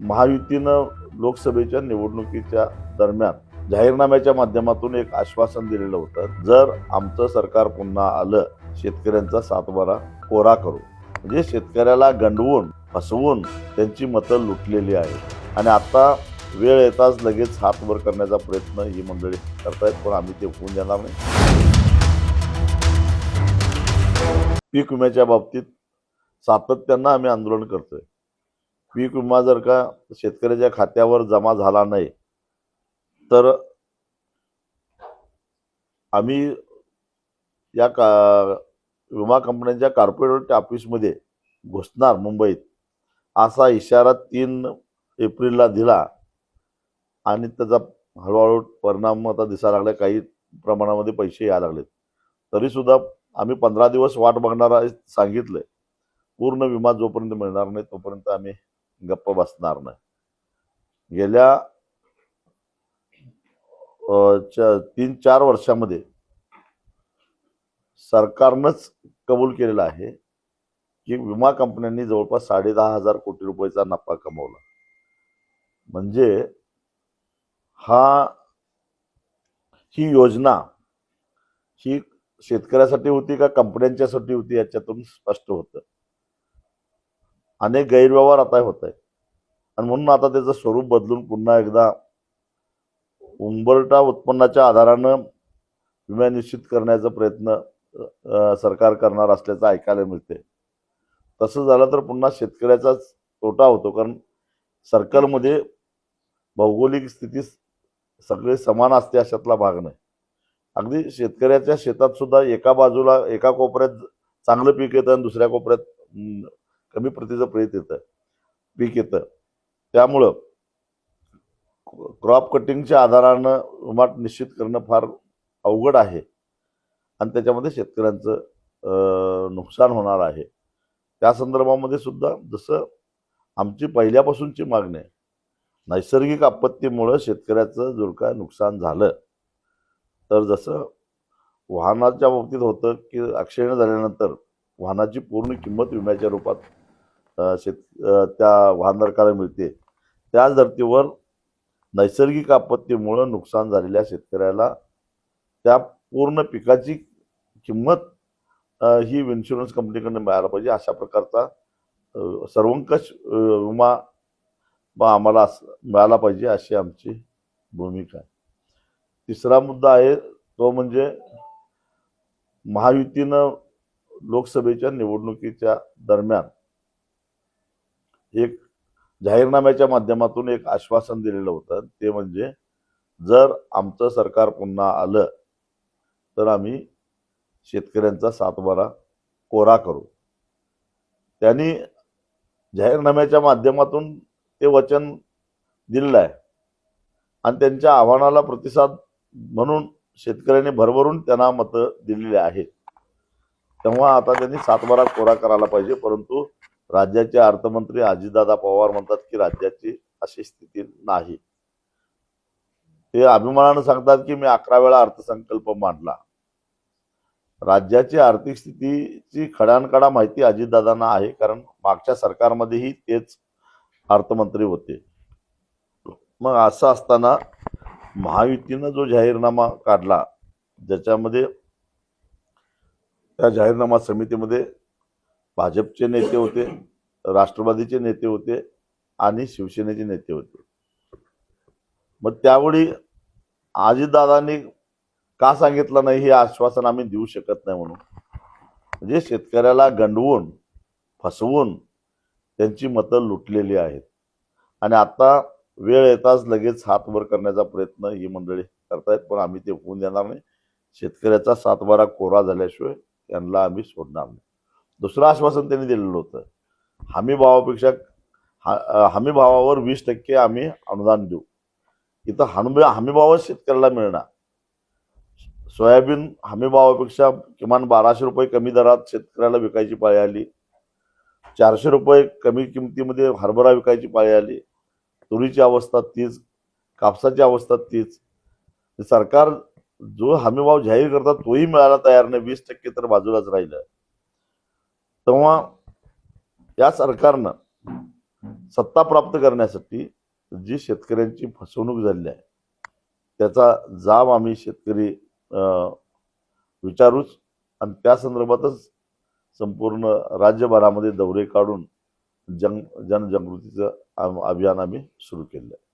महायुतीनं लोकसभेच्या निवडणुकीच्या दरम्यान जाहीरनाम्याच्या माध्यमातून एक आश्वासन दिलेलं होतं, जर आमचं सरकार पुन्हा आलं शेतकऱ्यांचा सातबारा कोरा करू. म्हणजे शेतकऱ्याला गंडवून फसवून त्यांची मतं लुटलेली आहेत आणि आता वेळ येताच लगेच हात वर करण्याचा प्रयत्न ही मंडळी करतायत, पण आम्ही ते होऊन देणार नाही. पीक विम्याच्या बाबतीत सातत्यानं आम्ही आंदोलन करतोय. पीक विमा जर का शेतकऱ्याच्या खात्यावर जमा झाला नाही तर आम्ही या विमा कंपन्यांच्या कॉर्पोरेट ऑफिसमध्ये घुसणार मुंबईत, असा इशारा 3 एप्रिलला दिला आणि त्याचा हळूहळू परिणाम आता दिसायला लागला. काही प्रमाणामध्ये पैसे यायला लागलेत. तरीसुद्धा आम्ही 15 दिवस वाट बघणार सांगितलंय. पूर्ण विमा जोपर्यंत मिळणार नाही तोपर्यंत आम्ही गप्प बसणार नाही. गेल्या 3-4 वर्षामध्ये सरकारनंच कबूल केलेलं आहे की विमा कंपन्यांनी जवळपास 10,500 कोटी रुपयाचा नफा कमवला. म्हणजे ही योजना ही शेतकऱ्यासाठी होती का कंपन्यांच्यासाठी होती याच्यातून स्पष्ट होतं. अनेक गैरव्यवहार आता होत आहेत आणि म्हणून आता त्याचं स्वरूप बदलून पुन्हा एकदा उंबरठा उत्पन्नाच्या आधारानं विमा निश्चित करण्याचा प्रयत्न सरकार करणार असल्याचं ऐकायला मिळते. तसं झालं तर पुन्हा शेतकऱ्याचाच तोटा होतो, कारण सर्कलमध्ये भौगोलिक स्थिती सगळे समान असते अशातला भाग नाही. अगदी शेतकऱ्याच्या शेतात सुद्धा एका बाजूला एका कोपऱ्यात चांगलं पीक येतं आणि दुसऱ्या कोपऱ्यात कमी प्रतीचं पीक येतं. त्यामुळं क्रॉप कटिंगच्या आधारानं विमा निश्चित करणं फार अवघड आहे आणि त्याच्यामध्ये शेतकऱ्यांचं नुकसान होणार आहे. त्या संदर्भामध्ये सुद्धा जसं आमची पहिल्यापासूनची मागणी आहे, नैसर्गिक आपत्तीमुळं शेतकऱ्याचं जर का नुकसान झालं तर जसं वाहनाच्या बाबतीत होतं की ॲक्सिडेंट झाल्यानंतर वाहनाची पूर्ण किंमत विम्याच्या रूपात त्या वाहनधारकाला मिळते, त्याच धर्तीवर नैसर्गिक आपत्तीमुळं नुकसान झालेल्या शेतकऱ्याला त्या पूर्ण पिकाची किंमत ही इन्शुरन्स कंपनीकडून मिळायला पाहिजे. अशा प्रकारचा सर्वंकष विमा आम्हाला मिळाला पाहिजे अशी आमची भूमिका आहे. तिसरा मुद्दा आहे तो म्हणजे महायुतीनं लोकसभेच्या निवडणुकीच्या दरम्यान एक जाहीरनाम्याच्या माध्यमातून एक आश्वासन दिलेलं होतं, ते म्हणजे जर आमचं सरकार पुन्हा आलं तर आम्ही शेतकऱ्यांचा सातबारा कोरा करू. त्यांनी जाहीरनाम्याच्या माध्यमातून ते वचन दिलेलं आहे आणि त्यांच्या आव्हानाला प्रतिसाद म्हणून शेतकऱ्यांनी भरभरून त्यांना मतं दिलेली आहेत. तेव्हा आता त्यांनी सातबारा कोरा करायला पाहिजे. परंतु राज्याचे अर्थमंत्री अजितदादा पवार म्हणतात की राज्याची अशी स्थिती नाही. ते अभिमानानं सांगतात की मी 11 वेळा अर्थसंकल्प मांडला. राज्याची आर्थिक स्थितीची खडानकडा माहिती अजितदादांना आहे, कारण मागच्या सरकारमध्येही तेच अर्थमंत्री होते. मग असं असताना महायुतीनं जो जाहीरनामा काढला, ज्याच्यामध्ये त्या जाहीरनामा समितीमध्ये भाजपचे नेते होते, राष्ट्रवादीचे नेते होते आणि शिवसेनेचे नेते होते. मग त्यावेळी अजितदादांनी का सांगितलं नाही हे आश्वासन आम्ही देऊ शकत नाही म्हणून. म्हणजे शेतकऱ्याला गंडवून फसवून त्यांची मतं लुटलेली आहेत आणि आता वेळ येताच लगेच हात वर करण्याचा प्रयत्न ही मंडळी करतायत, पण आम्ही ते होऊन देणार नाही. शेतकऱ्याचा सातबारा कोरा झाल्याशिवाय त्यांना आम्ही सोडणार नाही. दुसरं आश्वासन त्यांनी दिलेलं होतं, हमी भावावर 20% आम्ही अनुदान देऊ. इथं हमी भावच शेतकऱ्याला मिळणार. सोयाबीन हमी भावापेक्षा किमान 1200 रुपये कमी दरात शेतकऱ्याला विकायची पाळी आली. 400 रुपये कमी किमतीमध्ये हरभरा विकायची पाळी आली. तुरीची अवस्था तीच, कापसाची अवस्था तीच. सरकार जो हमीभाव जाहीर करतात तोही मिळायला तयार नाही, 20% तर बाजूलाच राहिलं. तेव्हा या सरकारनं सत्ता प्राप्त करण्यासाठी जी शेतकऱ्यांची फसवणूक झालेली आहे त्याचा जाब आम्ही शेतकरी विचारूच आणि त्या संदर्भातच संपूर्ण राज्यभरामध्ये दौरे काढून जनजागृतीचं अभियान आम्ही सुरू केलं आहे.